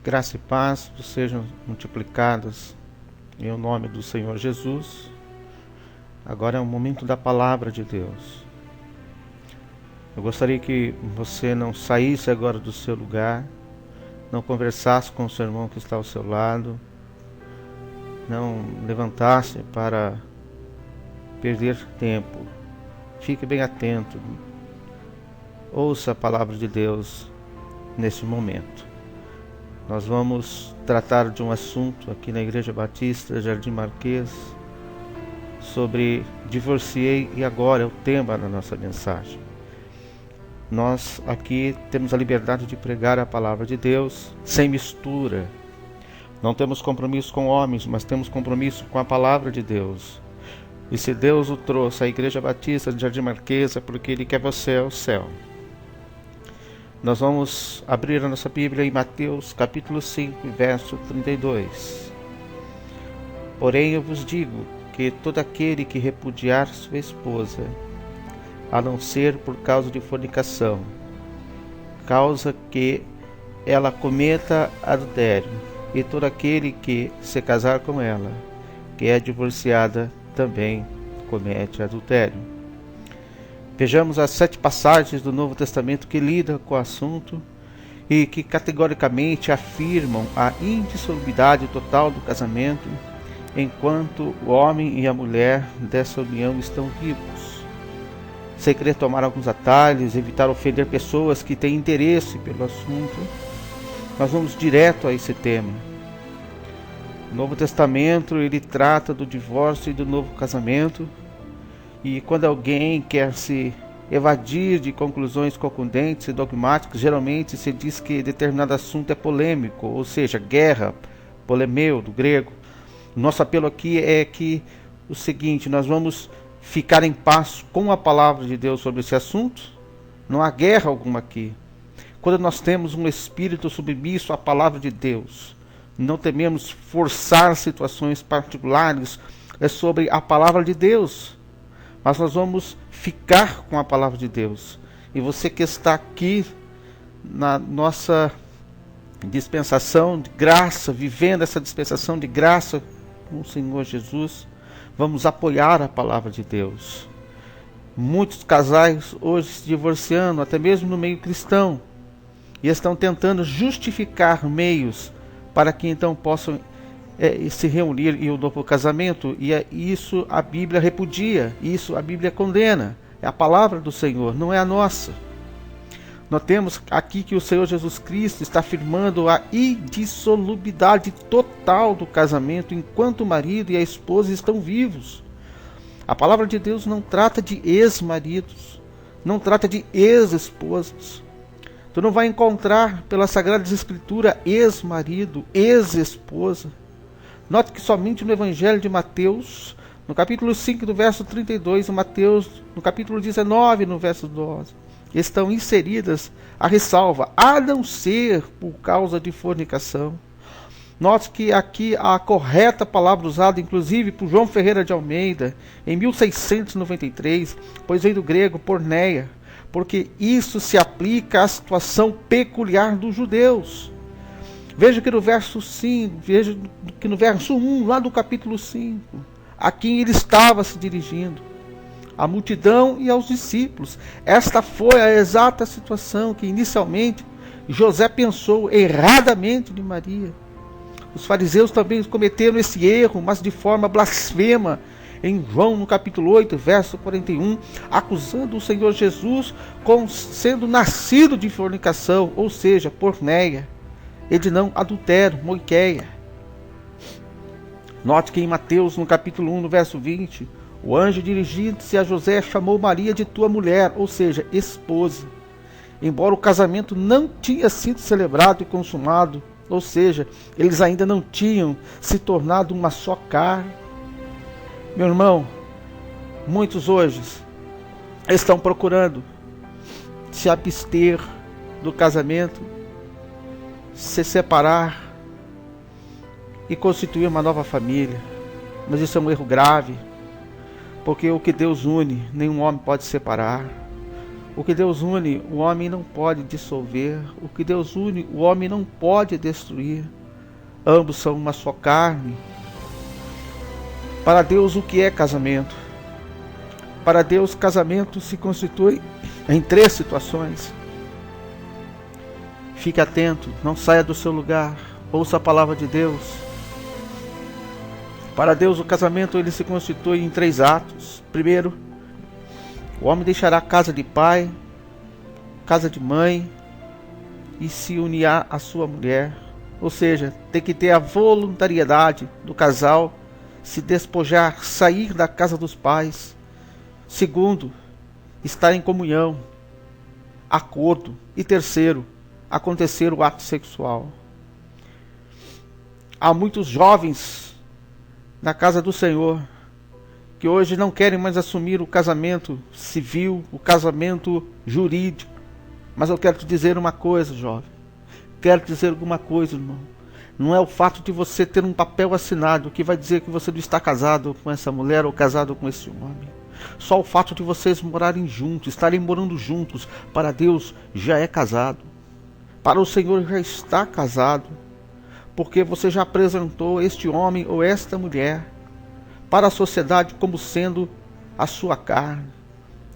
Graça e paz sejam multiplicadas em nome do Senhor Jesus. Agora é o momento da palavra de Deus. Eu gostaria que você não saísse agora do seu lugar, não conversasse com o seu irmão que está ao seu lado, não levantasse para perder tempo. Fique bem atento. Ouça a palavra de Deus nesse momento. Nós vamos tratar de um assunto aqui na Igreja Batista Jardim Marquês sobre divorciei e agora é o tema da nossa mensagem. Nós aqui temos a liberdade de pregar a palavra de Deus sem mistura. Não temos compromisso com homens, mas temos compromisso com a palavra de Deus. E se Deus o trouxe à Igreja Batista de Jardim Marquês é porque Ele quer você ao céu. Nós vamos abrir a nossa Bíblia em Mateus capítulo 5, verso 32. Porém eu vos digo que todo aquele que repudiar sua esposa, a não ser por causa de fornicação, causa que ela cometa adultério, e todo aquele que se casar com ela, que é divorciada, também comete adultério. Vejamos as 7 passagens do Novo Testamento que lidam com o assunto e que categoricamente afirmam a indissolubilidade total do casamento enquanto o homem e a mulher dessa união estão vivos. Sem querer tomar alguns atalhos, evitar ofender pessoas que têm interesse pelo assunto, nós vamos direto a esse tema. O Novo Testamento ele trata do divórcio e do novo casamento. E quando alguém quer se evadir de conclusões concludentes e dogmáticas, geralmente se diz que determinado assunto é polêmico, ou seja, guerra, polemeu, do grego. Nosso apelo aqui é que o seguinte, nós vamos ficar em paz com a palavra de Deus sobre esse assunto. Não há guerra alguma aqui. Quando nós temos um espírito submisso à palavra de Deus, não tememos forçar situações particulares sobre a palavra de Deus. Mas nós vamos ficar com a palavra de Deus. E você que está aqui na nossa dispensação de graça, vivendo essa dispensação de graça com o Senhor Jesus, vamos apoiar a palavra de Deus. Muitos casais hoje se divorciando, até mesmo no meio cristão, e estão tentando justificar meios para que então possam se reunir em um novo casamento, e isso a Bíblia repudia, isso a Bíblia condena. É a palavra do Senhor, não é a nossa. Nós temos aqui que o Senhor Jesus Cristo está afirmando a indissolubilidade total do casamento enquanto o marido e a esposa estão vivos. A palavra de Deus não trata de ex-maridos, não trata de ex-esposas. Tu não vai encontrar pela Sagrada Escritura ex-marido, ex-esposa. Note que somente no Evangelho de Mateus, no capítulo 5, do verso 32, e Mateus, no capítulo 19, no verso 12, estão inseridas a ressalva, a não ser por causa de fornicação. Note que aqui a correta palavra usada, inclusive por João Ferreira de Almeida, em 1693, pois vem do grego porneia, porque isso se aplica à situação peculiar dos judeus. Veja que no verso 5, veja que no verso 1, lá do capítulo 5, a quem ele estava se dirigindo, à multidão e aos discípulos. Esta foi a exata situação que inicialmente José pensou erradamente de Maria. Os fariseus também cometeram esse erro, mas de forma blasfema, em João no capítulo 8, verso 41, acusando o Senhor Jesus como sendo nascido de fornicação, ou seja, porneia. E de não adultério, moiqueia. Note que em Mateus, no capítulo 1, no verso 20, o anjo dirigindo-se a José chamou Maria de tua mulher, ou seja, esposa. Embora o casamento não tinha sido celebrado e consumado, ou seja, eles ainda não tinham se tornado uma só carne. Meu irmão, muitos hoje estão procurando se abster do casamento, se separar e constituir uma nova família. Mas isso é um erro grave, porque o que Deus une, nenhum homem pode separar. O que Deus une, o homem não pode dissolver. O que Deus une, o homem não pode destruir. Ambos são uma só carne. Para Deus, o que é casamento? Para Deus, casamento se constitui em 3 situações. Fique atento, não saia do seu lugar. Ouça a palavra de Deus. Para Deus, o casamento ele se constitui em 3 atos. Primeiro, o homem deixará a casa de pai, casa de mãe e se unirá à sua mulher. Ou seja, tem que ter a voluntariedade do casal, se despojar, sair da casa dos pais. Segundo, estar em comunhão, acordo. E terceiro, acontecer o ato sexual. Há muitos jovens na casa do Senhor que hoje não querem mais assumir o casamento civil, o casamento jurídico. Mas eu quero te dizer uma coisa, jovem. Quero te dizer alguma coisa, irmão. Não é o fato de você ter um papel assinado que vai dizer que você não está casado com essa mulher ou casado com esse homem. Só o fato de vocês morarem juntos, estarem morando juntos, para Deus já é casado. Para o Senhor já está casado. Porque você já apresentou este homem ou esta mulher para a sociedade como sendo a sua carne,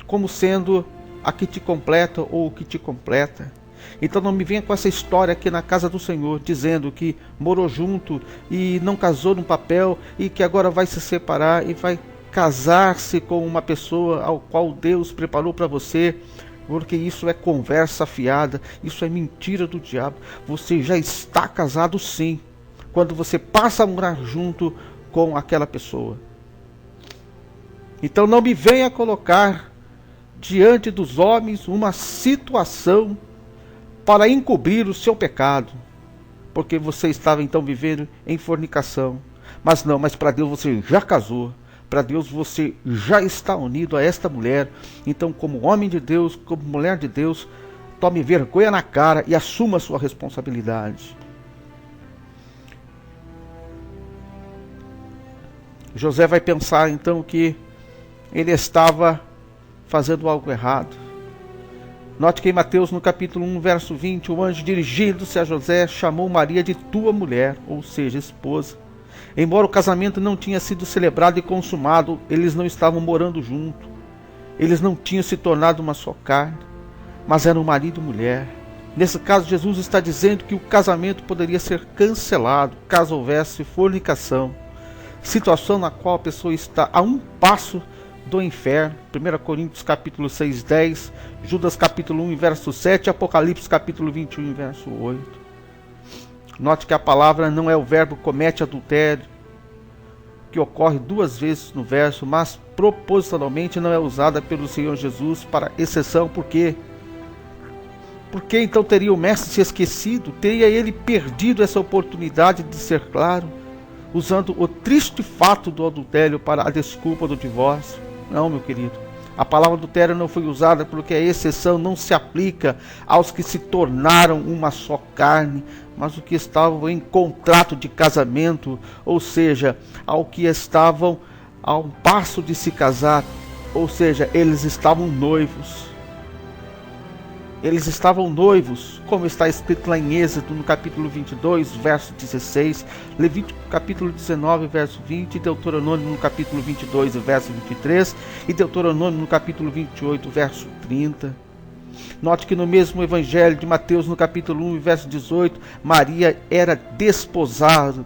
como sendo a que te completa ou o que te completa. Então não me venha com essa história aqui na casa do Senhor, dizendo que morou junto e não casou no papel e que agora vai se separar e vai casar-se com uma pessoa ao qual Deus preparou para você, porque isso é conversa fiada, isso é mentira do diabo. Você já está casado sim, quando você passa a morar junto com aquela pessoa. Então não me venha colocar diante dos homens uma situação para encobrir o seu pecado, porque você estava então vivendo em fornicação. Mas não, mas para Deus você já casou, para Deus você já está unido a esta mulher. Então, como homem de Deus, como mulher de Deus, tome vergonha na cara e assuma a sua responsabilidade. José vai pensar então que ele estava fazendo algo errado. Note que em Mateus, no capítulo 1, verso 20, o anjo, dirigindo-se a José, chamou Maria de tua mulher, ou seja, esposa. Embora o casamento não tinha sido celebrado e consumado, eles não estavam morando juntos. Eles não tinham se tornado uma só carne, mas eram marido e mulher. Nesse caso, Jesus está dizendo que o casamento poderia ser cancelado caso houvesse fornicação, situação na qual a pessoa está a um passo do inferno. 1 Coríntios capítulo 6, 10, Judas capítulo 1, verso 7, Apocalipse capítulo 21, verso 8. Note que a palavra não é o verbo comete adultério, que ocorre 2 vezes no verso, mas propositalmente não é usada pelo Senhor Jesus para exceção. Por quê? Porque então teria o mestre se esquecido, teria ele perdido essa oportunidade de ser claro, usando o triste fato do adultério para a desculpa do divórcio? Não, meu querido. A palavra adultério não foi usada porque a exceção não se aplica aos que se tornaram uma só carne, mas os que estavam em contrato de casamento, ou seja, ao que estavam a um passo de se casar, ou seja, eles estavam noivos. Eles estavam noivos, como está escrito lá em Êxodo, no capítulo 22, verso 16, Levítico, capítulo 19, verso 20, Deuteronômio, no capítulo 22, verso 23, e Deuteronômio, no capítulo 28, verso 30. Note que no mesmo evangelho de Mateus, no capítulo 1, verso 18, Maria era desposada.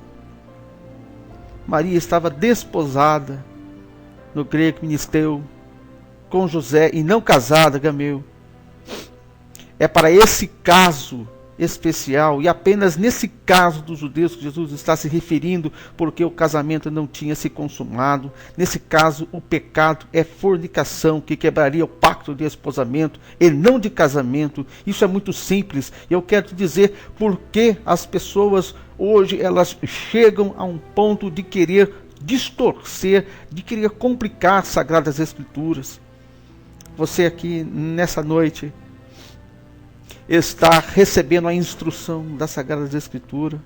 Maria estava desposada, no grego ministeu, com José, e não casada, Gameu. É para esse caso especial, e apenas nesse caso dos judeus que Jesus está se referindo, porque o casamento não tinha se consumado. Nesse caso, o pecado é fornicação, que quebraria o pacto de esposamento e não de casamento. Isso é muito simples. E eu quero te dizer por que as pessoas hoje elas chegam a um ponto de querer distorcer, de querer complicar as Sagradas Escrituras. Você aqui nessa noite está recebendo a instrução da Sagrada Escritura.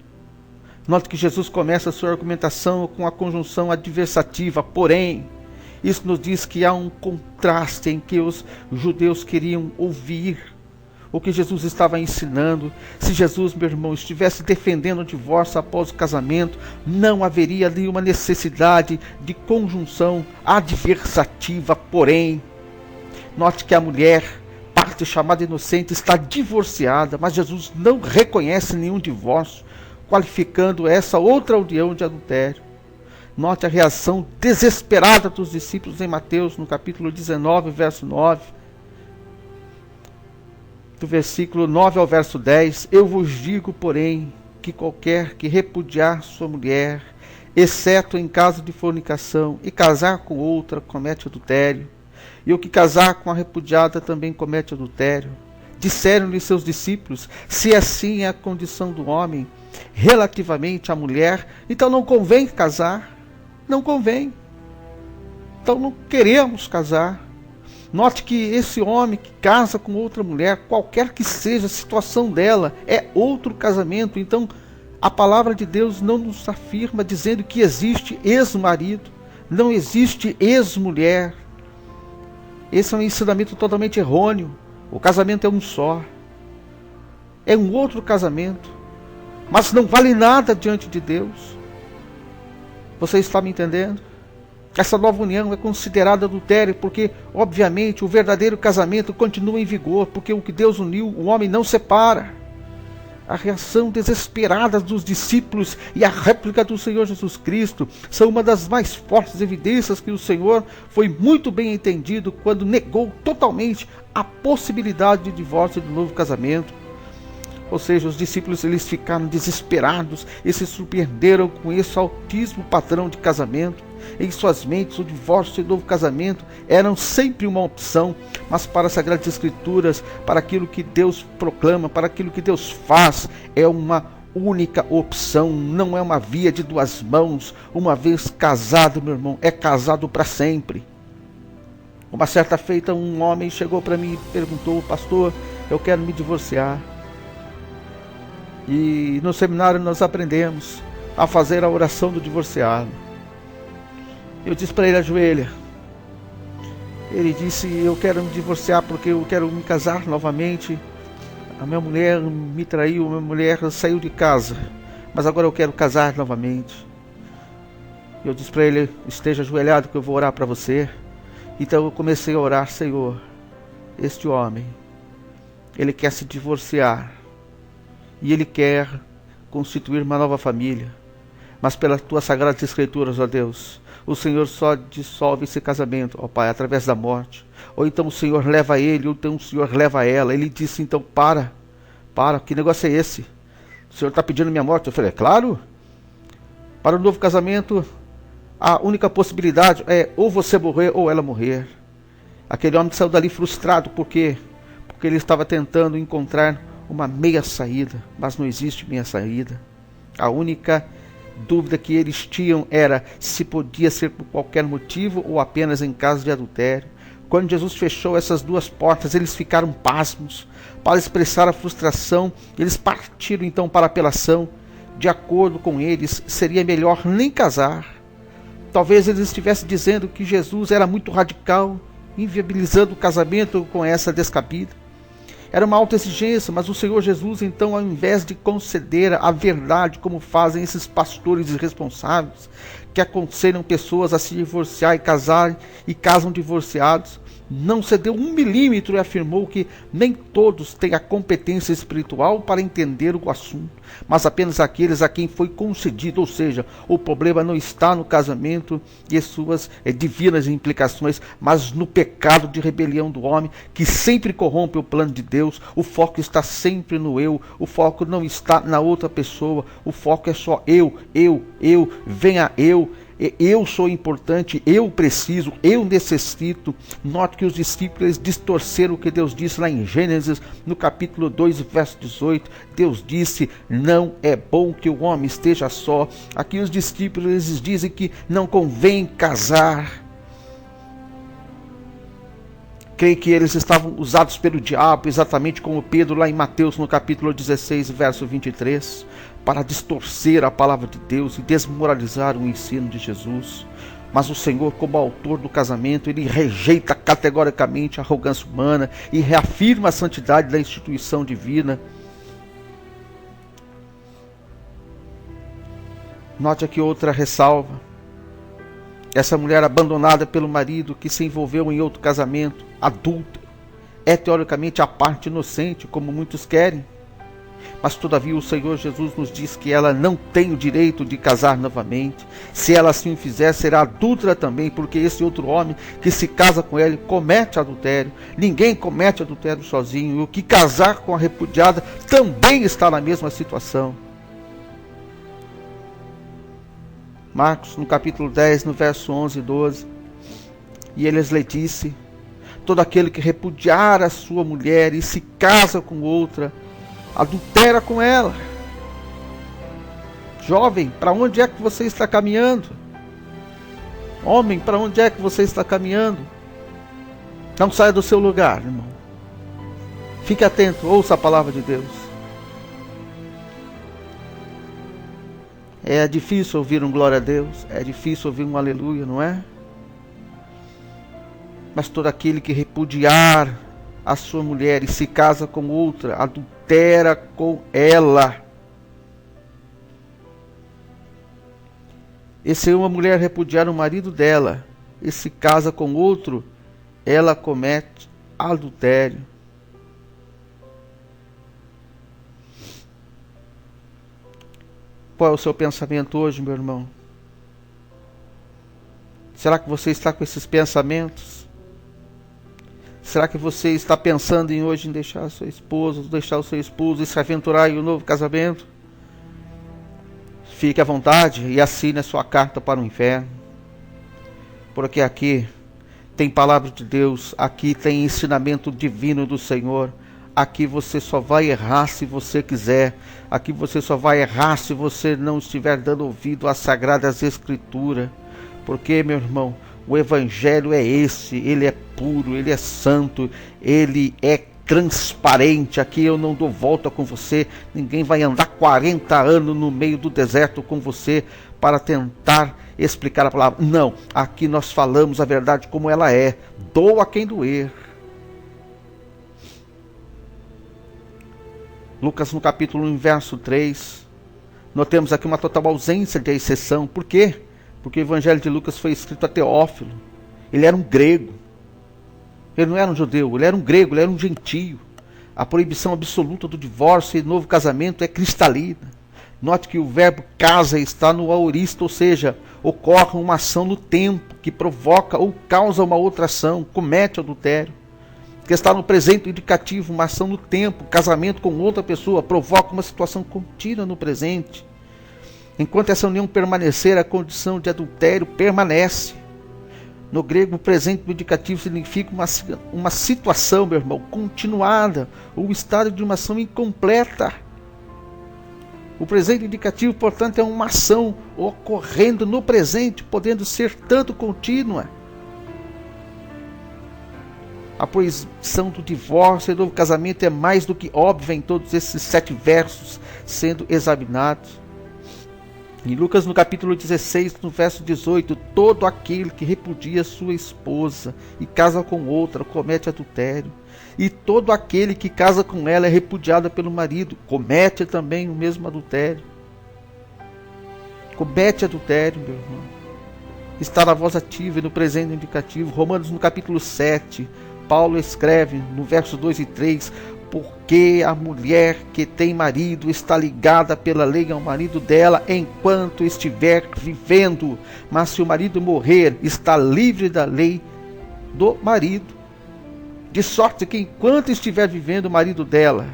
Note que Jesus começa a sua argumentação com a conjunção adversativa, porém. Isso nos diz que há um contraste em que os judeus queriam ouvir o que Jesus estava ensinando. Se Jesus, meu irmão, estivesse defendendo o divórcio após o casamento, não haveria ali uma necessidade de conjunção adversativa. Porém, note que a mulher, parte chamada inocente, está divorciada, mas Jesus não reconhece nenhum divórcio, qualificando essa outra união de adultério. Note a reação desesperada dos discípulos em Mateus, no capítulo 19, verso 9. Do versículo 9 ao verso 10, eu vos digo, porém, que qualquer que repudiar sua mulher, exceto em caso de fornicação, e casar com outra, comete adultério. E o que casar com a repudiada também comete adultério. Disseram-lhe seus discípulos, se assim é a condição do homem relativamente à mulher, então não convém casar. Não convém. Então não queremos casar. Note que esse homem que casa com outra mulher, qualquer que seja a situação dela, é outro casamento. Então a palavra de Deus não nos afirma dizendo que existe ex-marido, não existe ex-mulher. Esse é um ensinamento totalmente errôneo. O casamento é um só. É um outro casamento. Mas não vale nada diante de Deus. Você está me entendendo? Essa nova união é considerada adultério porque, obviamente, o verdadeiro casamento continua em vigor, porque o que Deus uniu, o homem não separa. A reação desesperada dos discípulos e a réplica do Senhor Jesus Cristo são uma das mais fortes evidências que o Senhor foi muito bem entendido quando negou totalmente a possibilidade de divórcio e de novo casamento. Ou seja, os discípulos eles ficaram desesperados e se surpreenderam com esse altíssimo padrão de casamento. Em suas mentes, o divórcio e o novo casamento eram sempre uma opção, mas para as Sagradas Escrituras, para aquilo que Deus proclama, para aquilo que Deus faz, é uma única opção, não é uma via de duas mãos. Uma vez casado, meu irmão, é casado para sempre. Uma certa feita, um homem chegou para mim e perguntou, pastor, eu quero me divorciar. E no seminário nós aprendemos a fazer a oração do divorciado. Eu disse para ele, ajoelha. Ele disse, eu quero me divorciar porque eu quero me casar novamente. A minha mulher me traiu, a minha mulher saiu de casa, mas agora eu quero casar novamente. Eu disse para ele, esteja ajoelhado que eu vou orar para você. Então eu comecei a orar, Senhor, este homem, ele quer se divorciar. E ele quer constituir uma nova família. Mas pelas tuas sagradas escrituras, ó Deus, o Senhor só dissolve esse casamento, ó Pai, através da morte. Ou então o Senhor leva ele, ou então o Senhor leva ela. Ele disse, então, para, que negócio é esse? O Senhor está pedindo minha morte? Eu falei, é claro. Para o novo casamento, a única possibilidade é ou você morrer ou ela morrer. Aquele homem saiu dali frustrado, por quê? Porque ele estava tentando encontrar uma meia saída, mas não existe meia saída. A única dúvida que eles tinham era se podia ser por qualquer motivo ou apenas em caso de adultério. Quando Jesus fechou essas duas portas, eles ficaram pasmos. Para expressar a frustração, eles partiram então para a apelação. De acordo com eles, seria melhor nem casar. Talvez eles estivessem dizendo que Jesus era muito radical, inviabilizando o casamento com essa descabida. Era uma alta exigência, mas o Senhor Jesus, então, ao invés de conceder a verdade, como fazem esses pastores irresponsáveis, que aconselham pessoas a se divorciar e casam divorciados, não cedeu 1 milímetro e afirmou que nem todos têm a competência espiritual para entender o assunto, mas apenas aqueles a quem foi concedido. Ou seja, o problema não está no casamento e suas divinas implicações, mas no pecado de rebelião do homem, que sempre corrompe o plano de Deus. O foco está sempre no eu, o foco não está na outra pessoa, o foco é só eu, venha eu sou importante, eu preciso, eu necessito. Note que os discípulos distorceram o que Deus disse lá em Gênesis, no capítulo 2, verso 18. Deus disse, não é bom que o homem esteja só. Aqui os discípulos dizem que não convém casar. Creio que eles estavam usados pelo diabo, exatamente como Pedro lá em Mateus, no capítulo 16, verso 23, para distorcer a palavra de Deus e desmoralizar o ensino de Jesus. Mas o Senhor, como autor do casamento, ele rejeita categoricamente a arrogância humana e reafirma a santidade da instituição divina. Note aqui outra ressalva. Essa mulher abandonada pelo marido que se envolveu em outro casamento, adulta, é teoricamente a parte inocente, como muitos querem. Mas todavia o Senhor Jesus nos diz que ela não tem o direito de casar novamente. Se ela assim o fizer, será adúltera também, porque esse outro homem que se casa com ela comete adultério. Ninguém comete adultério sozinho. E o que casar com a repudiada também está na mesma situação. Marcos, no capítulo 10, no verso 11 e 12. E ele lhe disse: todo aquele que repudiar a sua mulher e se casa com outra, adultera com ela. Jovem, para onde é que você está caminhando? Homem, para onde é que você está caminhando? Não saia do seu lugar, irmão. Fique atento, ouça a palavra de Deus. É difícil ouvir um glória a Deus, é difícil ouvir um aleluia, não é? Mas todo aquele que repudiar a sua mulher e se casa com outra, adultera com ela. E se uma mulher repudiar o marido dela e se casa com outro, ela comete adultério. Qual é o seu pensamento hoje, meu irmão? Será que você está com esses pensamentos? Será que você está pensando em hoje em deixar a sua esposa, deixar o seu esposo e se aventurar em um novo casamento? Fique à vontade e assine a sua carta para o inferno. Porque aqui tem palavra de Deus, aqui tem ensinamento divino do Senhor. Aqui você só vai errar se você quiser. Aqui você só vai errar se você não estiver dando ouvido às Sagradas Escrituras. Porque, meu irmão, o Evangelho é esse. Ele é puro, ele é santo, ele é transparente. Aqui eu não dou volta com você. Ninguém vai andar 40 anos no meio do deserto com você para tentar explicar a palavra. Não, aqui nós falamos a verdade como ela é. Doa quem doer. Lucas no capítulo 1, verso 3, notemos aqui uma total ausência de exceção. Por quê? Porque o Evangelho de Lucas foi escrito a Teófilo. Ele era um grego. Ele não era um judeu, ele era um grego, ele era um gentio. A proibição absoluta do divórcio e novo casamento é cristalina. Note que o verbo casa está no aorista, ou seja, ocorre uma ação no tempo que provoca ou causa uma outra ação, comete adultério. Que está no presente indicativo, uma ação no tempo, casamento com outra pessoa, provoca uma situação contínua no presente. Enquanto essa união permanecer, a condição de adultério permanece. No grego, o presente indicativo significa uma situação, meu irmão, continuada, ou o estado de uma ação incompleta. O presente indicativo, portanto, é uma ação ocorrendo no presente, podendo ser tanto contínua. A proibição do divórcio e do novo casamento é mais do que óbvia em todos esses 7 versos sendo examinados. Em Lucas no capítulo 16, no verso 18, todo aquele que repudia sua esposa e casa com outra comete adultério. E todo aquele que casa com ela é repudiado pelo marido, comete também o mesmo adultério. Comete adultério, meu irmão. Está na voz ativa e no presente indicativo. Romanos no capítulo 7, Paulo escreve no verso 2 e 3, porque a mulher que tem marido está ligada pela lei ao marido dela enquanto estiver vivendo, mas se o marido morrer, está livre da lei do marido. De sorte que enquanto estiver vivendo o marido dela,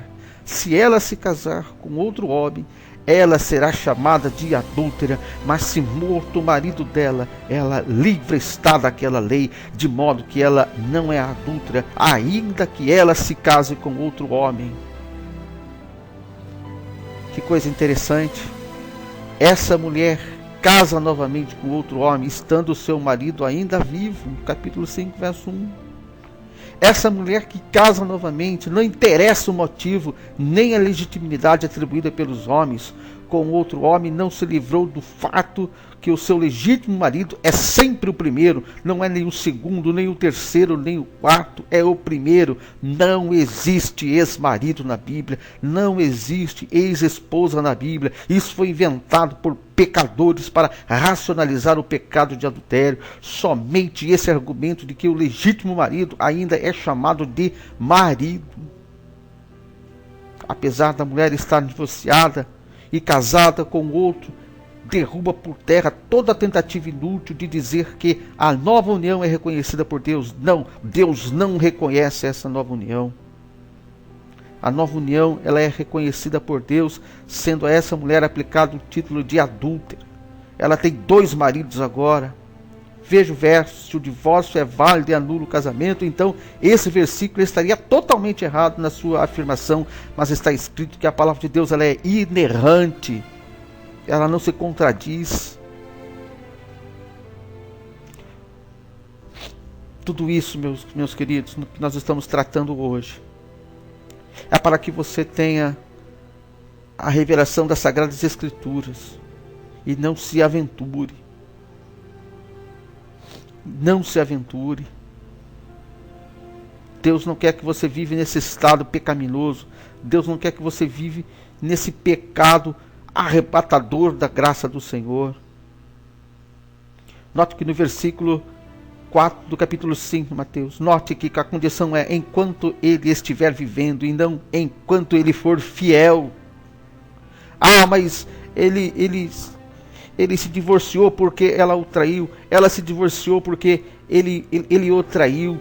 se ela se casar com outro homem, ela será chamada de adúltera, mas se morto o marido dela, ela livre está daquela lei, de modo que ela não é adúltera, ainda que ela se case com outro homem. Que coisa interessante. Essa mulher casa novamente com outro homem, estando o seu marido ainda vivo, no capítulo 5, verso 1. Essa mulher que casa novamente, não interessa o motivo, nem a legitimidade atribuída pelos homens, com outro homem, não se livrou do fato que o seu legítimo marido é sempre o primeiro, não é nem o segundo, nem o terceiro, nem o quarto, é o primeiro. Não existe ex-marido na Bíblia, não existe ex-esposa na Bíblia. Isso foi inventado por pecadores para racionalizar o pecado de adultério. Somente esse argumento de que o legítimo marido ainda é chamado de marido. Apesar da mulher estar divorciada e casada com outro, derruba por terra toda a tentativa inútil de dizer que a nova união é reconhecida por Deus. Não, Deus não reconhece essa nova união. A nova união, ela é reconhecida por Deus, sendo a essa mulher aplicado o título de adúltera. Ela tem 2 maridos agora. Veja o verso: se o divórcio é válido e anula o casamento, então esse versículo estaria totalmente errado na sua afirmação, mas está escrito que a palavra de Deus, ela é inerrante, ela não se contradiz. Tudo isso, meus queridos, no que nós estamos tratando hoje, é para que você tenha a revelação das Sagradas Escrituras e não se aventure. Não se aventure. Deus não quer que você vive nesse estado pecaminoso. Deus não quer que você vive nesse pecado arrebatador da graça do Senhor. Note que no versículo 4 do capítulo 5 de Mateus, note que a condição é enquanto ele estiver vivendo e não enquanto ele for fiel. Ah, mas ele se divorciou porque ela o traiu. Ela se divorciou porque ele o traiu.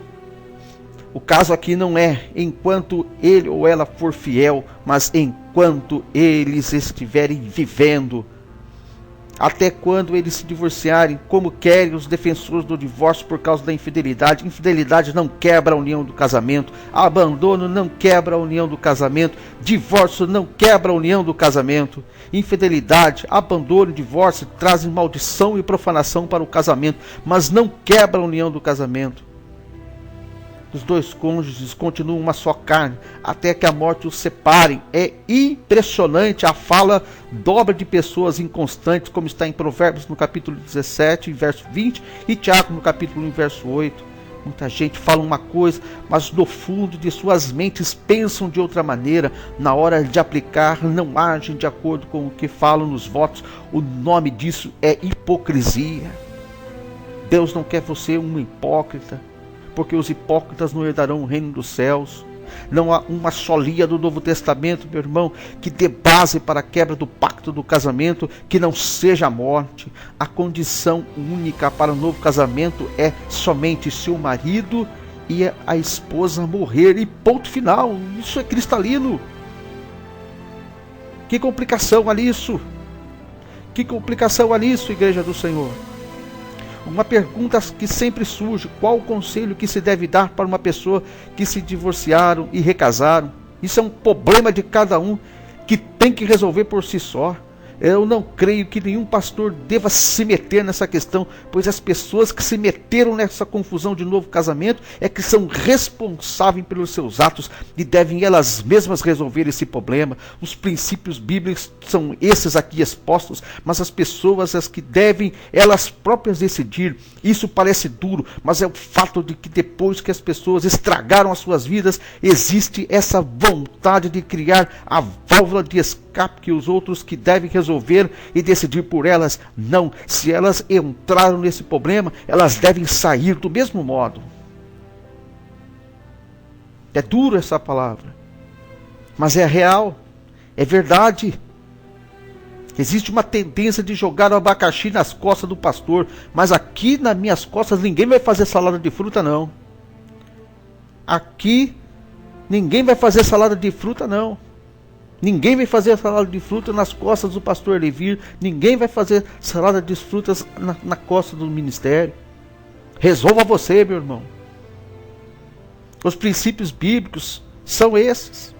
O caso aqui não é enquanto ele ou ela for fiel, mas enquanto eles estiverem vivendo. Até quando eles se divorciarem, como querem os defensores do divórcio por causa da infidelidade. Infidelidade não quebra a união do casamento. Abandono não quebra a união do casamento. Divórcio não quebra a união do casamento. Infidelidade, abandono e divórcio trazem maldição e profanação para o casamento, mas não quebra a união do casamento. Os 2 cônjuges continuam uma só carne, até que a morte os separe. É impressionante a fala dobra de pessoas inconstantes, como está em Provérbios no capítulo 17, verso 20, e Tiago no capítulo 1, verso 8. Muita gente fala uma coisa, mas no fundo de suas mentes pensam de outra maneira. Na hora de aplicar, não agem de acordo com o que falam nos votos. O nome disso é hipocrisia. Deus não quer você um hipócrita, porque os hipócritas não herdarão o reino dos céus. Não há uma solia do Novo Testamento, meu irmão, que dê base para a quebra do pacto do casamento, que não seja a morte. A condição única para o novo casamento é somente se o marido e a esposa morrer, e ponto final. Isso é cristalino. Que complicação há nisso? Que complicação há nisso, Igreja do Senhor? Uma pergunta que sempre surge: qual o conselho que se deve dar para uma pessoa que se divorciaram e recasaram? Isso é um problema de cada um que tem que resolver por si só. Eu não creio que nenhum pastor deva se meter nessa questão, pois as pessoas que se meteram nessa confusão de novo casamento é que são responsáveis pelos seus atos e devem elas mesmas resolver esse problema. Os princípios bíblicos são esses aqui expostos, mas as pessoas as que devem elas próprias decidir. Isso parece duro, mas é o fato de que depois que as pessoas estragaram as suas vidas, existe essa vontade de criar a válvula de escape que os outros que devem resolver e decidir por elas. Não, se elas entraram nesse problema, elas devem sair do mesmo modo. É duro essa palavra, mas é real, é verdade. Existe uma tendência de jogar o abacaxi nas costas do pastor, mas aqui nas minhas costas ninguém vai fazer salada de fruta, não. Aqui ninguém vai fazer salada de fruta, não. Ninguém vai fazer salada de fruta nas costas do pastor Levir. Ninguém vai fazer salada de frutas na costa do ministério. Resolva você, meu irmão. Os princípios bíblicos são esses.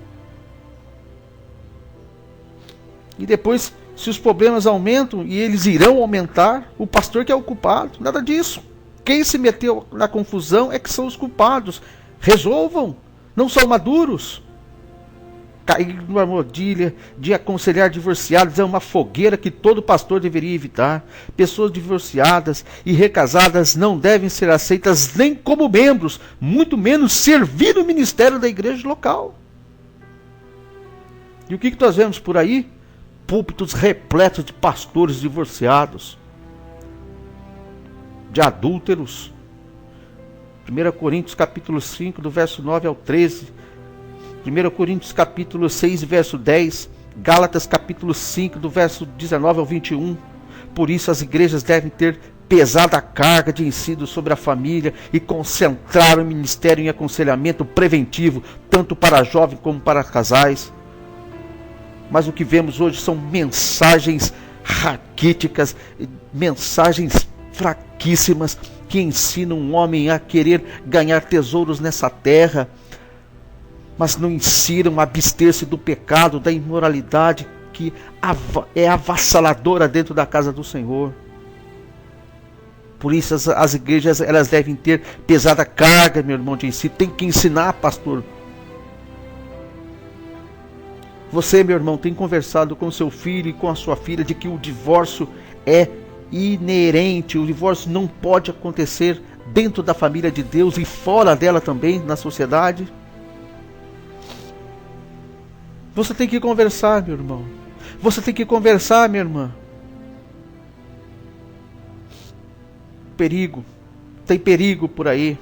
E depois, se os problemas aumentam, e eles irão aumentar, o pastor que é o culpado. Nada disso. Quem se meteu na confusão é que são os culpados. Resolvam. Não são maduros. cair numa armadilha de aconselhar divorciados é uma fogueira que todo pastor deveria evitar. Pessoas divorciadas e recasadas não devem ser aceitas nem como membros, muito menos servir no ministério da igreja local. E o que nós vemos por aí? Púlpitos repletos de pastores divorciados, de adúlteros. 1 Coríntios capítulo 5, do verso 9 ao 13. 1 Coríntios capítulo 6, verso 10. Gálatas capítulo 5, do verso 19 ao 21. Por isso as igrejas devem ter pesada carga de ensino sobre a família e concentrar o ministério em aconselhamento preventivo, tanto para jovens como para casais. Mas o que vemos hoje são mensagens raquíticas, mensagens fraquíssimas, que ensinam um homem a querer ganhar tesouros nessa terra, mas não ensinam a abster-se do pecado, da imoralidade, que é avassaladora dentro da casa do Senhor. Por isso as igrejas, elas devem ter pesada carga, meu irmão, de ensino. Tem que ensinar, pastor. Você, meu irmão, tem conversado com seu filho e com a sua filha de que o divórcio é inerente, o divórcio não pode acontecer dentro da família de Deus e fora dela também, na sociedade? Você tem que conversar, meu irmão. Você tem que conversar, minha irmã. Perigo. Tem perigo por aí.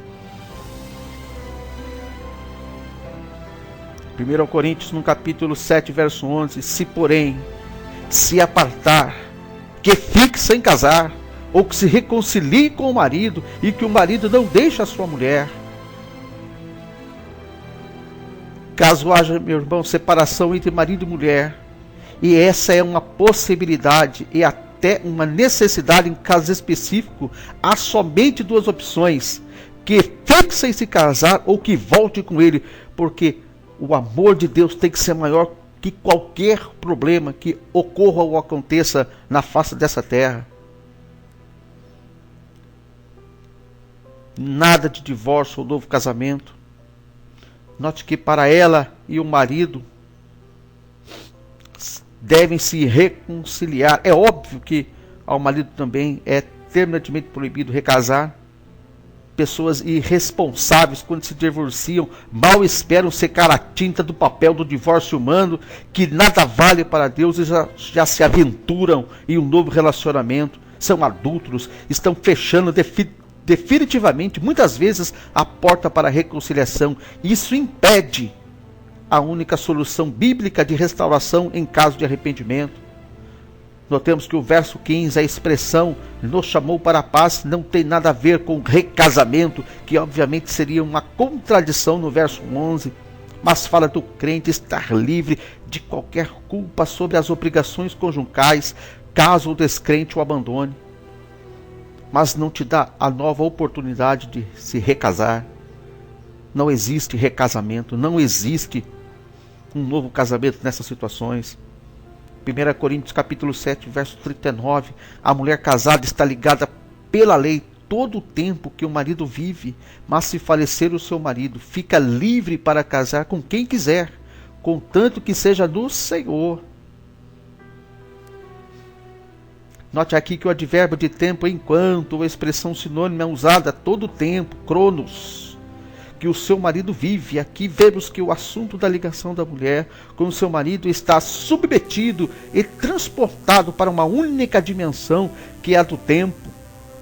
1 Coríntios, no capítulo 7, verso 11. Se, porém, se apartar, que fique sem casar, ou que se reconcilie com o marido, e que o marido não deixe a sua mulher. Caso haja, meu irmão, separação entre marido e mulher, e essa é uma possibilidade e até uma necessidade em caso específico, há somente duas opções: que fique sem se casar ou que volte com ele, porque o amor de Deus tem que ser maior que qualquer problema que ocorra ou aconteça na face dessa terra. Nada de divórcio ou novo casamento. Note que para ela e o marido devem se reconciliar. É óbvio que ao marido também é terminantemente proibido recasar. Pessoas irresponsáveis, quando se divorciam, mal esperam secar a tinta do papel do divórcio humano, que nada vale para Deus, e já se aventuram em um novo relacionamento. São adúlteros, estão fechando definitivamente, muitas vezes, a porta para a reconciliação. Isso impede a única solução bíblica de restauração em caso de arrependimento. Notemos que o verso 15, a expressão nos chamou para a paz, não tem nada a ver com recasamento, que obviamente seria uma contradição no verso 11, mas fala do crente estar livre de qualquer culpa sobre as obrigações conjugais, caso o descrente o abandone. Mas não te dá a nova oportunidade de se recasar. Não existe recasamento, não existe um novo casamento nessas situações. 1 Coríntios capítulo 7, verso 39, a mulher casada está ligada pela lei todo o tempo que o marido vive, mas se falecer o seu marido, fica livre para casar com quem quiser, contanto que seja do Senhor. Note aqui que o advérbio de tempo enquanto, ou a expressão sinônima é usada todo o tempo, cronos, que o seu marido vive. Aqui vemos que o assunto da ligação da mulher com o seu marido está submetido e transportado para uma única dimensão, que é a do tempo.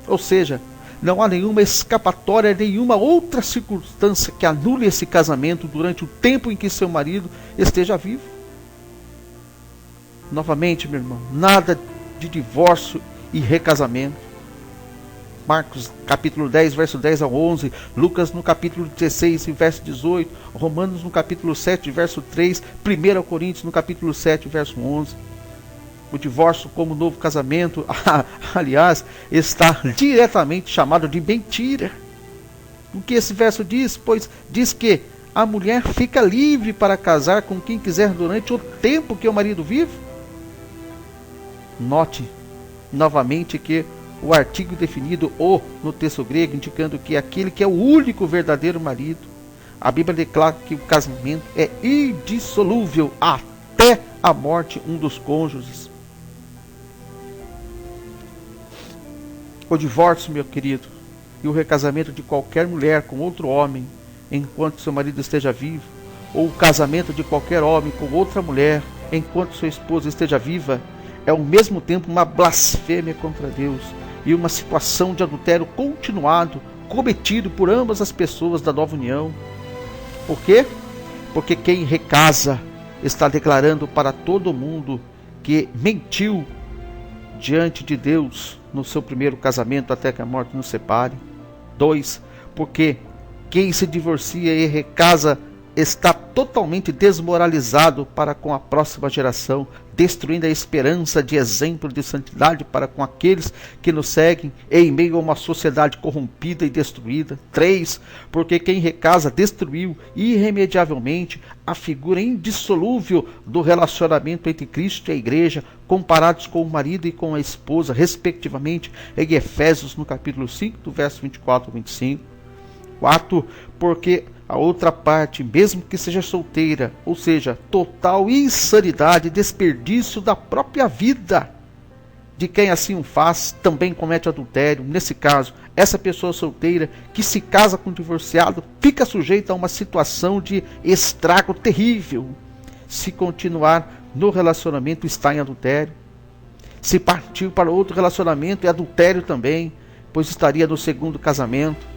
Ou seja, não há nenhuma escapatória, nenhuma outra circunstância que anule esse casamento durante o tempo em que seu marido esteja vivo. Novamente, meu irmão, nada de divórcio e recasamento. Marcos capítulo 10, verso 10 ao 11, Lucas no capítulo 16, verso 18, Romanos no capítulo 7, verso 3, 1 Coríntios no capítulo 7, verso 11. O divórcio como novo casamento, aliás, está diretamente chamado de mentira. O que esse verso diz? Pois diz que a mulher fica livre para casar com quem quiser durante o tempo que o marido vive. Note novamente que o artigo definido "o" no texto grego, indicando que aquele que é o único verdadeiro marido. A Bíblia declara que o casamento é indissolúvel até a morte um dos cônjuges. O divórcio, meu querido, e o recasamento de qualquer mulher com outro homem enquanto seu marido esteja vivo, ou o casamento de qualquer homem com outra mulher enquanto sua esposa esteja viva, é ao mesmo tempo uma blasfêmia contra Deus e uma situação de adultério continuado, cometido por ambas as pessoas da nova união. Por quê? Porque quem recasa está declarando para todo mundo que mentiu diante de Deus no seu primeiro casamento até que a morte nos separe. 2. Porque quem se divorcia e recasa está totalmente desmoralizado para com a próxima geração, destruindo a esperança de exemplo de santidade para com aqueles que nos seguem em meio a uma sociedade corrompida e destruída. 3. Porque quem recasa destruiu irremediavelmente a figura indissolúvel do relacionamento entre Cristo e a igreja, comparados com o marido e com a esposa, respectivamente, em Efésios, no capítulo 5, do verso 24 ao 25. 4. Porque a outra parte, mesmo que seja solteira, ou seja, total insanidade, desperdício da própria vida de quem assim o faz, também comete adultério. Nesse caso, essa pessoa solteira que se casa com um divorciado fica sujeita a uma situação de estrago terrível. Se continuar no relacionamento, está em adultério. Se partir para outro relacionamento, é adultério também, pois estaria no segundo casamento.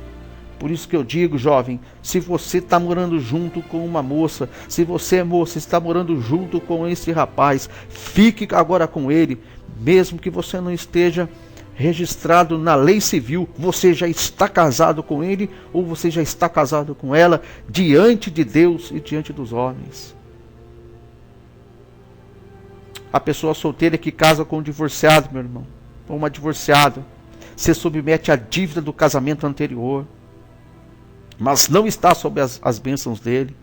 Por isso que eu digo, jovem, se você está morando junto com uma moça, se você é moça, está morando junto com esse rapaz, fique agora com ele, mesmo que você não esteja registrado na lei civil, você já está casado com ele ou você já está casado com ela, diante de Deus e diante dos homens. A pessoa solteira que casa com um divorciado, meu irmão, ou uma divorciada, se submete à dívida do casamento anterior, mas não está sob as bênçãos dele.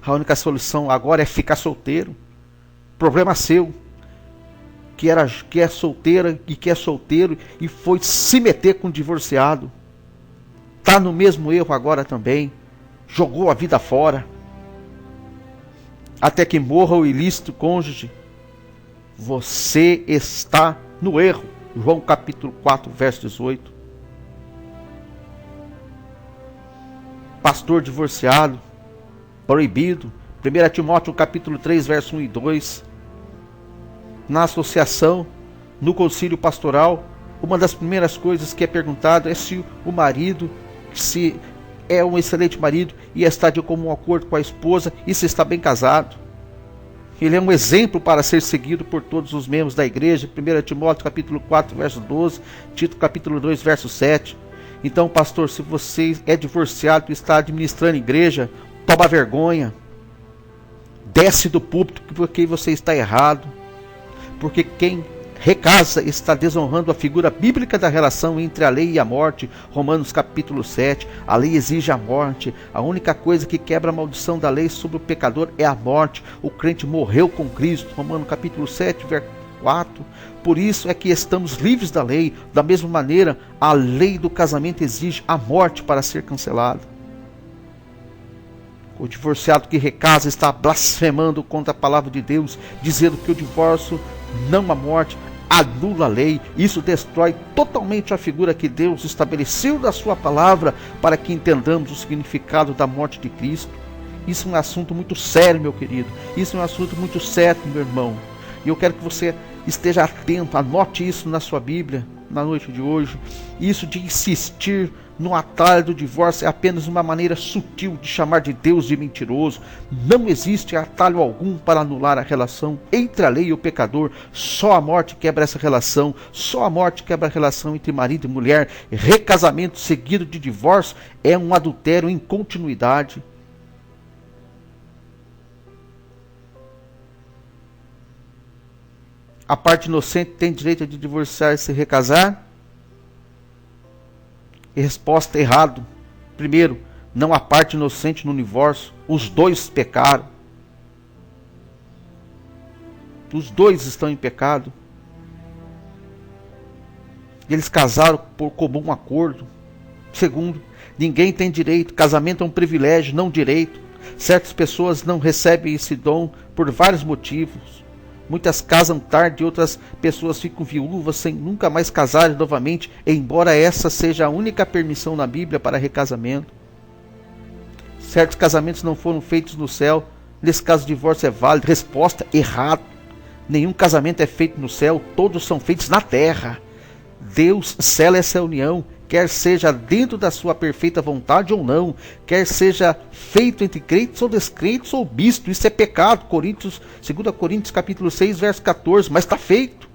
A única solução agora é ficar solteiro. Problema seu, que é solteira e que é solteiro e foi se meter com um divorciado. Está no mesmo erro agora também. Jogou a vida fora. Até que morra o ilícito cônjuge. Você está no erro. João capítulo 4, verso 18. Pastor divorciado, proibido. 1 Timóteo capítulo 3, verso 1 e 2. Na associação, no concílio pastoral, uma das primeiras coisas que é perguntado é se o marido, se é um excelente marido e está de comum acordo com a esposa e se está bem casado. Ele é um exemplo para ser seguido por todos os membros da igreja. 1 Timóteo capítulo 4, verso 12, Tito capítulo 2, verso 7. Então, pastor, se você é divorciado e está administrando igreja, toma vergonha. Desce do púlpito porque você está errado. Porque quem recasa está desonrando a figura bíblica da relação entre a lei e a morte. Romanos capítulo 7. A lei exige a morte. A única coisa que quebra a maldição da lei sobre o pecador é a morte. O crente morreu com Cristo. Romanos capítulo 7, verso 4. Por isso é que estamos livres da lei. Da mesma maneira, a lei do casamento exige a morte para ser cancelada. O divorciado que recasa está blasfemando contra a palavra de Deus, dizendo que o divórcio, não a morte, anula a lei. Isso destrói totalmente a figura que Deus estabeleceu da sua palavra para que entendamos o significado da morte de Cristo. Isso é um assunto muito sério, meu querido. Isso é um assunto muito sério, meu irmão. E eu quero que você esteja atento, anote isso na sua Bíblia, na noite de hoje. Isso de insistir no atalho do divórcio é apenas uma maneira sutil de chamar de Deus de mentiroso. Não existe atalho algum para anular a relação entre a lei e o pecador. Só a morte quebra essa relação. Só a morte quebra a relação entre marido e mulher. Recasamento seguido de divórcio é um adultério em continuidade. A parte inocente tem direito de divorciar e se recasar? E resposta: errado. Primeiro, não há parte inocente no divórcio. Os dois pecaram. Os dois estão em pecado. Eles casaram por comum acordo. Segundo, ninguém tem direito. Casamento é um privilégio, não direito. Certas pessoas não recebem esse dom por vários motivos. Muitas casam tarde e outras pessoas ficam viúvas sem nunca mais casarem novamente, embora essa seja a única permissão na Bíblia para recasamento. Certos casamentos não foram feitos no céu. Nesse caso, o divórcio é válido. Resposta: errado. Nenhum casamento é feito no céu, todos são feitos na terra. Deus sela essa união, quer seja dentro da sua perfeita vontade ou não, quer seja feito entre crentes ou descrentes ou misto. Isso é pecado. 2 Coríntios capítulo 6, verso 14. Mas está feito.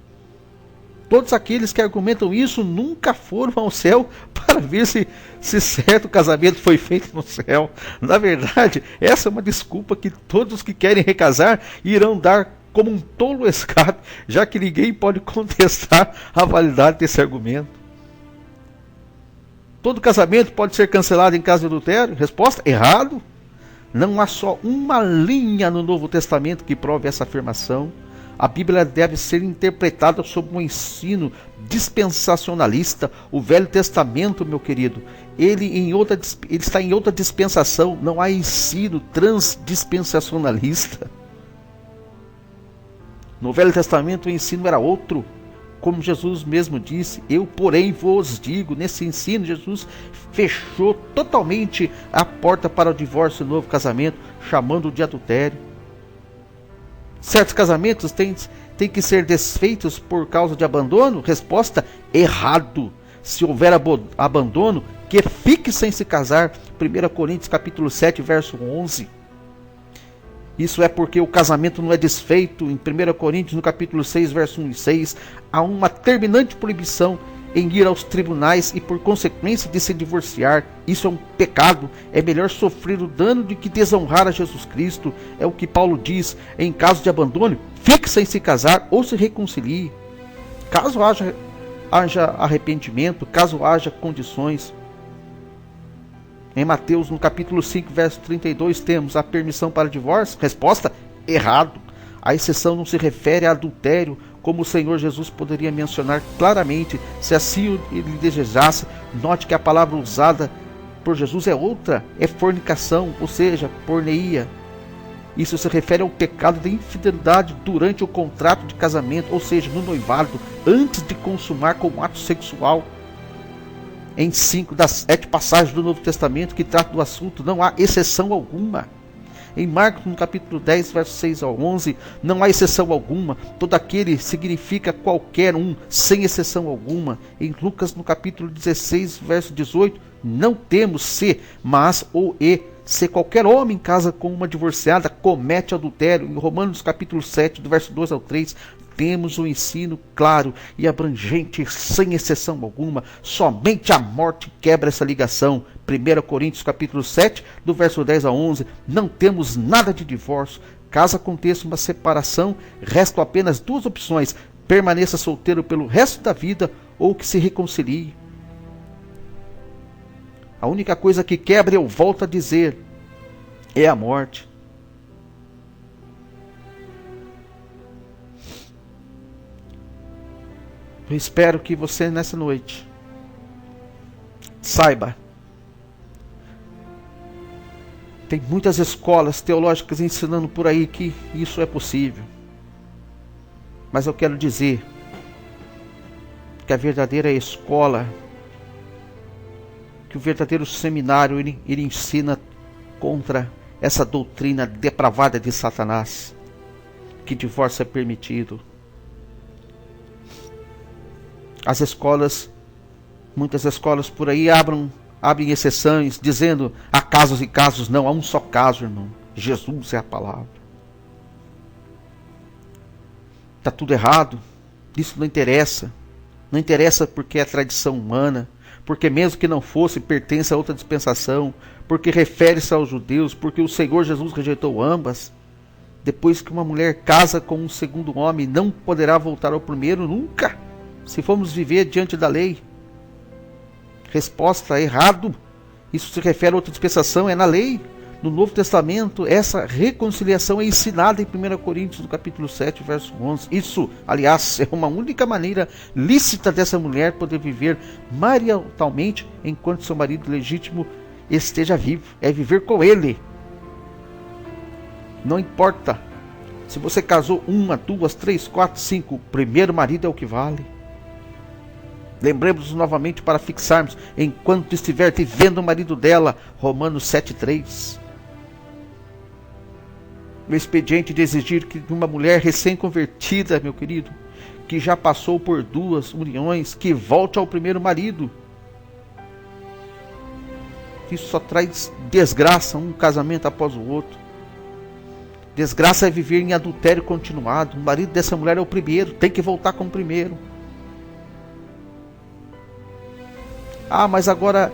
Todos aqueles que argumentam isso nunca foram ao céu para ver se certo casamento foi feito no céu. Na verdade, essa é uma desculpa que todos que querem recasar irão dar como um tolo escape, já que ninguém pode contestar a validade desse argumento. Todo casamento pode ser cancelado em caso de adultério? Resposta: errado. Não há só uma linha no Novo Testamento que prove essa afirmação. A Bíblia deve ser interpretada sob um ensino dispensacionalista. O Velho Testamento, meu querido, ele está em outra dispensação. Não há ensino transdispensacionalista. No Velho Testamento o ensino era outro. Como Jesus mesmo disse: eu, porém, vos digo. Nesse ensino, Jesus fechou totalmente a porta para o divórcio e o novo casamento, chamando de adultério. Certos casamentos têm que ser desfeitos por causa de abandono? Resposta: errado. Se houver abandono, que fique sem se casar. 1 Coríntios capítulo 7, verso 11. Isso é porque o casamento não é desfeito. Em 1 Coríntios, no capítulo 6, verso 1 e 6, há uma terminante proibição em ir aos tribunais e, por consequência, de se divorciar. Isso é um pecado. É melhor sofrer o dano do que desonrar a Jesus Cristo. É o que Paulo diz: em caso de abandono, fique sem se casar ou se reconcilie. Caso haja arrependimento, caso haja condições. Em Mateus, no capítulo 5, verso 32, temos a permissão para divórcio. Resposta: errado. A exceção não se refere a adultério, como o Senhor Jesus poderia mencionar claramente, se assim ele desejasse. Note que a palavra usada por Jesus é outra, é fornicação, ou seja, porneia. Isso se refere ao pecado de infidelidade durante o contrato de casamento, ou seja, no noivado, antes de consumar com o ato sexual. Em 5 das 7 passagens do Novo Testamento que tratam do assunto, não há exceção alguma. Em Marcos, no capítulo 10, versos 6 ao 11, não há exceção alguma. Todo aquele significa qualquer um, sem exceção alguma. Em Lucas, no capítulo 16, verso 18, não temos se, mas ou e. Se qualquer homem casa com uma divorciada, comete adultério. Em Romanos, capítulo 7, do verso 2 ao 3, temos um ensino claro e abrangente, sem exceção alguma. Somente a morte quebra essa ligação. 1 Coríntios capítulo 7, do verso 10 a 11, não temos nada de divórcio. Caso aconteça uma separação, restam apenas duas opções: permaneça solteiro pelo resto da vida ou que se reconcilie. A única coisa que quebra, eu volto a dizer, é a morte. Eu espero que você nessa noite saiba. Tem muitas escolas teológicas ensinando por aí que isso é possível. Mas eu quero dizer que a verdadeira escola, que o verdadeiro seminário, ele ensina contra essa doutrina depravada de Satanás, que divórcio é permitido. As escolas, muitas escolas por aí abrem exceções, dizendo há casos e casos. Não, há um só caso, irmão. Jesus é a palavra. Está tudo errado. Isso não interessa. Não interessa porque é tradição humana, porque mesmo que não fosse, pertence a outra dispensação, porque refere-se aos judeus, porque o Senhor Jesus rejeitou ambas. Depois que uma mulher casa com um segundo homem, não poderá voltar ao primeiro nunca, se formos viver diante da lei. Resposta: errado. Isso se refere a outra dispensação, é na lei. No Novo Testamento, essa reconciliação é ensinada em 1 Coríntios, no capítulo 7, verso 11. Isso, aliás, é uma única maneira lícita dessa mulher poder viver maritalmente enquanto seu marido legítimo esteja vivo. É viver com ele. Não importa se você casou 1, 2, 3, 4, 5. O primeiro marido é o que vale. Lembremos novamente para fixarmos: enquanto estiver vivendo o marido dela. Romanos 7,3. O expediente de exigir que uma mulher recém-convertida, meu querido, que já passou por 2 uniões, que volte ao primeiro marido. Isso só traz desgraça, um casamento após o outro. Desgraça é viver em adultério continuado. O marido dessa mulher é o primeiro, tem que voltar com o primeiro. Ah, mas agora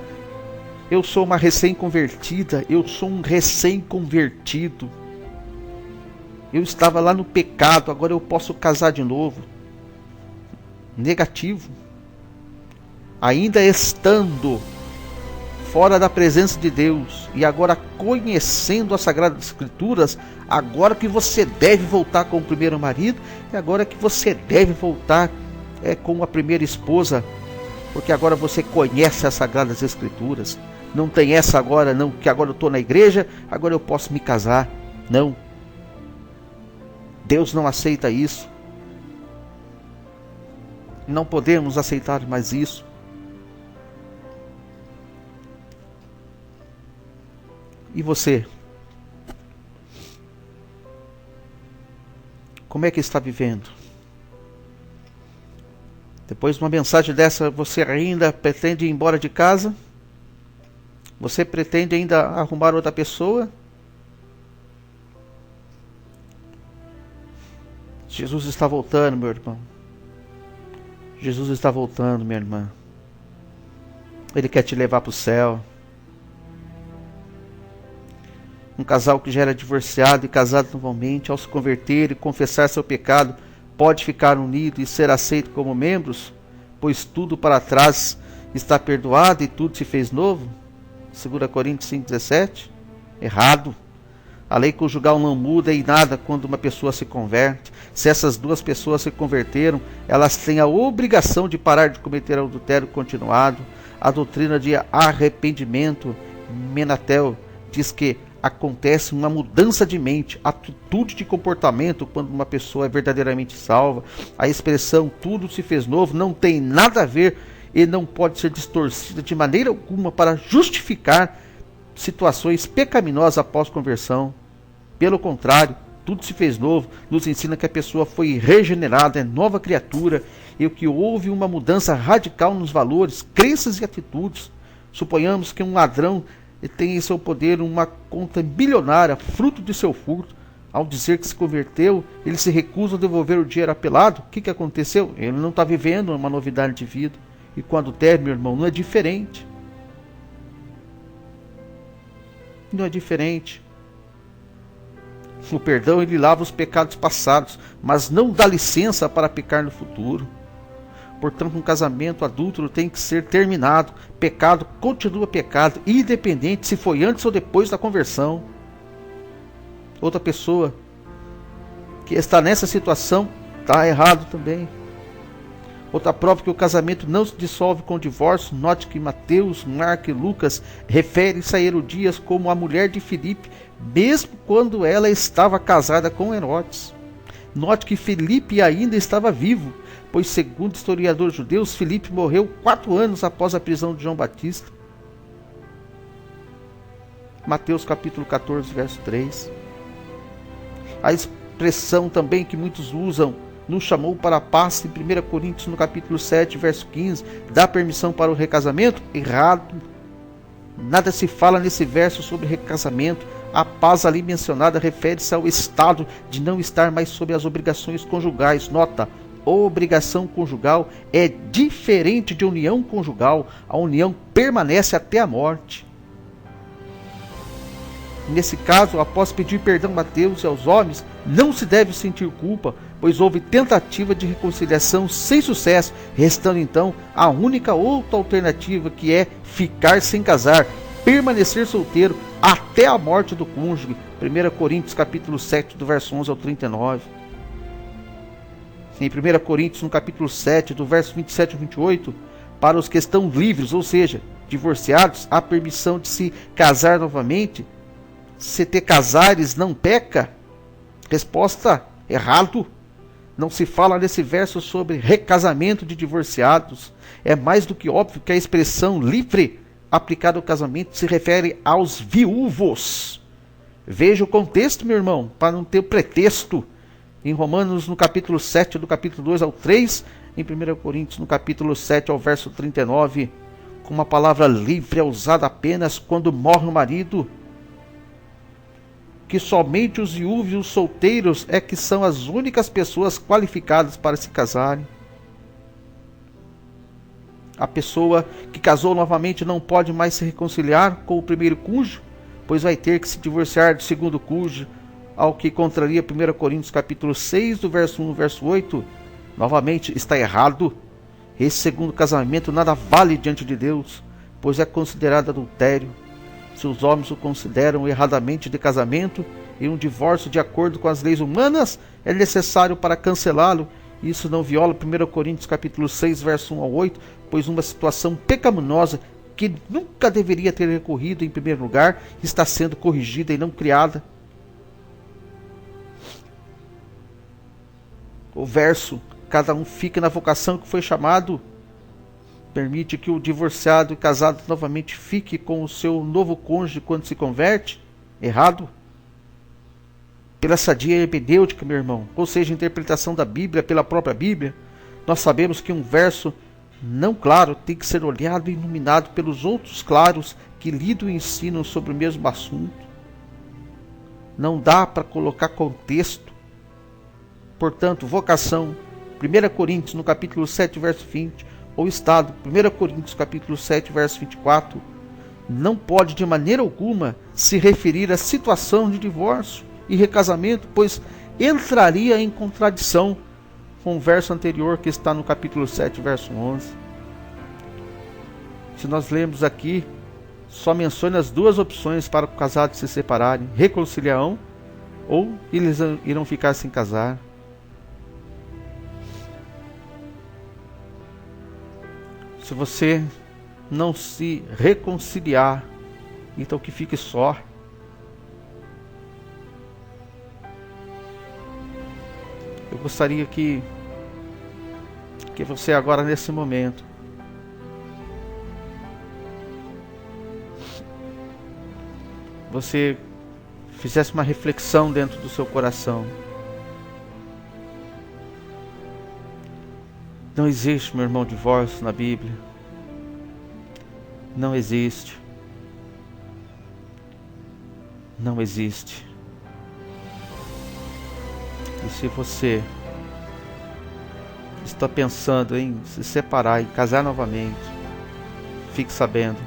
eu sou uma recém-convertida, eu sou um recém-convertido. Eu estava lá no pecado, agora eu posso casar de novo. Negativo. Ainda estando fora da presença de Deus e agora conhecendo as Sagradas Escrituras, agora que você deve voltar com o primeiro marido e agora que você deve voltar com a primeira esposa, porque agora você conhece as Sagradas Escrituras. Não tem essa agora, não, que agora eu estou na igreja, agora eu posso me casar. Não. Deus não aceita isso. Não podemos aceitar mais isso. E você? Como é que está vivendo? Depois de uma mensagem dessa, você ainda pretende ir embora de casa? Você pretende ainda arrumar outra pessoa? Jesus está voltando, meu irmão. Jesus está voltando, minha irmã. Ele quer te levar para o céu. Um casal que já era divorciado e casado novamente, ao se converter e confessar seu pecado, pode ficar unido e ser aceito como membros, pois tudo para trás está perdoado e tudo se fez novo? 2 Coríntios 5,17. Errado. A lei conjugal não muda em nada quando uma pessoa se converte. Se essas 2 pessoas se converteram, elas têm a obrigação de parar de cometer adultério continuado. A doutrina de arrependimento, Menatel, diz que acontece uma mudança de mente, atitude de comportamento quando uma pessoa é verdadeiramente salva. A expressão tudo se fez novo não tem nada a ver e não pode ser distorcida de maneira alguma para justificar situações pecaminosas após conversão. Pelo contrário, tudo se fez novo nos ensina que a pessoa foi regenerada, é nova criatura e que houve uma mudança radical nos valores, crenças e atitudes. Suponhamos que um ladrão tem em seu poder uma conta bilionária, fruto de seu furto. Ao dizer que se converteu, ele se recusa a devolver o dinheiro apelado. O que aconteceu? Ele não está vivendo uma novidade de vida. E com adultério, meu irmão, não é diferente. Não é diferente. O perdão, ele lava os pecados passados, mas não dá licença para pecar no futuro. Portanto, um casamento adúltero tem que ser terminado. Pecado continua pecado, independente se foi antes ou depois da conversão. Outra pessoa que está nessa situação está errado também. Outra prova que o casamento não se dissolve com o divórcio. Note que Mateus, Marcos e Lucas referem-se a Herodias como a mulher de Filipe, mesmo quando ela estava casada com Herodes. Note que Filipe ainda estava vivo, pois segundo historiadores judeus, Filipe morreu 4 anos após a prisão de João Batista. Mateus capítulo 14, verso 3. A expressão também que muitos usam, nos chamou para a paz, em 1 Coríntios no capítulo 7, verso 15, dá permissão para o recasamento? Errado. Nada se fala nesse verso sobre recasamento. A paz ali mencionada refere-se ao estado de não estar mais sob as obrigações conjugais. Nota, obrigação conjugal é diferente de união conjugal. A união permanece até a morte. Nesse caso, após pedir perdão a Deus e aos homens, não se deve sentir culpa, pois houve tentativa de reconciliação sem sucesso, restando então a única outra alternativa, que é ficar sem casar, permanecer solteiro, até a morte do cônjuge. 1 Coríntios capítulo 7, do verso 11 ao 39. Em 1 Coríntios, no capítulo 7, do verso 27 ao 28, para os que estão livres, ou seja, divorciados, há permissão de se casar novamente. Se te casares, não peca? Resposta: errado. Não se fala nesse verso sobre recasamento de divorciados. É mais do que óbvio que a expressão livre aplicada ao casamento se refere aos viúvos. Veja o contexto, meu irmão, para não ter pretexto. Em Romanos, no capítulo 7, do capítulo 2 ao 3, em 1 Coríntios, no capítulo 7, ao verso 39, como a palavra livre é usada apenas quando morre o marido, que somente os viúvos e os solteiros é que são as únicas pessoas qualificadas para se casarem. A pessoa que casou novamente não pode mais se reconciliar com o primeiro cônjuge, pois vai ter que se divorciar do segundo cônjuge, ao que contraria 1 Coríntios capítulo 6, do verso 1 ao verso 8. Novamente, está errado. Esse segundo casamento nada vale diante de Deus, pois é considerado adultério. Se os homens o consideram erradamente de casamento, e um divórcio de acordo com as leis humanas é necessário para cancelá-lo, isso não viola 1 Coríntios capítulo 6, verso 1 ao 8, pois uma situação pecaminosa que nunca deveria ter recorrido em primeiro lugar está sendo corrigida e não criada. O verso: cada um fique na vocação que foi chamado, permite que o divorciado e casado novamente fique com o seu novo cônjuge quando se converte? Errado. Pela sadia hermenêutica, meu irmão, ou seja, a interpretação da Bíblia pela própria Bíblia, nós sabemos que um verso não claro tem que ser olhado e iluminado pelos outros claros que lidam e ensinam sobre o mesmo assunto. Não dá para colocar contexto. Portanto, vocação, 1 Coríntios no capítulo 7, verso 20, ou estado, 1 Coríntios capítulo 7, verso 24, não pode de maneira alguma se referir à situação de divórcio e recasamento, pois entraria em contradição com o verso anterior que está no capítulo 7, verso 11. Se nós lermos aqui, só menciona as duas opções para os casados se separarem: reconciliarão ou eles irão ficar sem casar. Se você não se reconciliar, então que fique só. Eu gostaria que você agora, nesse momento, você fizesse uma reflexão dentro do seu coração. Não existe, meu irmão, divórcio na Bíblia. Não existe. Não existe. E se você está pensando em se separar e casar novamente, fique sabendo,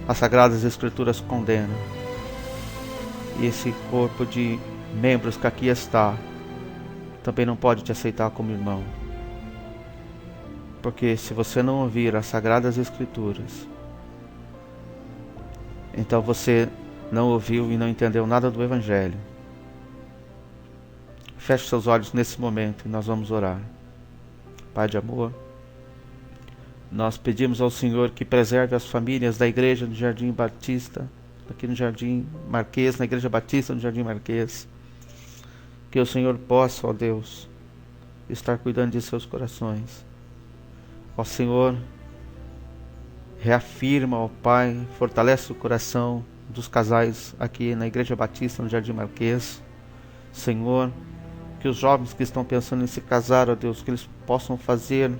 as Sagradas Escrituras condenam. E esse corpo de membros que aqui está também não pode te aceitar como irmão. Porque se você não ouvir as Sagradas Escrituras, então você não ouviu e não entendeu nada do Evangelho. Feche seus olhos nesse momento e nós vamos orar. Pai de amor, nós pedimos ao Senhor que preserve as famílias da igreja do Jardim Batista, aqui no Jardim Marquês, na Igreja Batista no Jardim Marquês. Que o Senhor possa, ó Deus, estar cuidando de seus corações. Ó Senhor, reafirma, ó Pai, fortalece o coração dos casais aqui na Igreja Batista no Jardim Marquês. Senhor, que os jovens que estão pensando em se casar, ó Deus, que eles possam fazer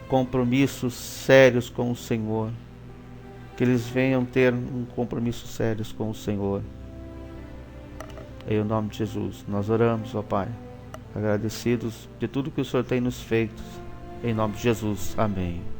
compromissos sérios com o Senhor. Que eles venham ter um compromisso sério com o Senhor. Em nome de Jesus, nós oramos, ó Pai, agradecidos de tudo que o Senhor tem nos feito. Em nome de Jesus, amém.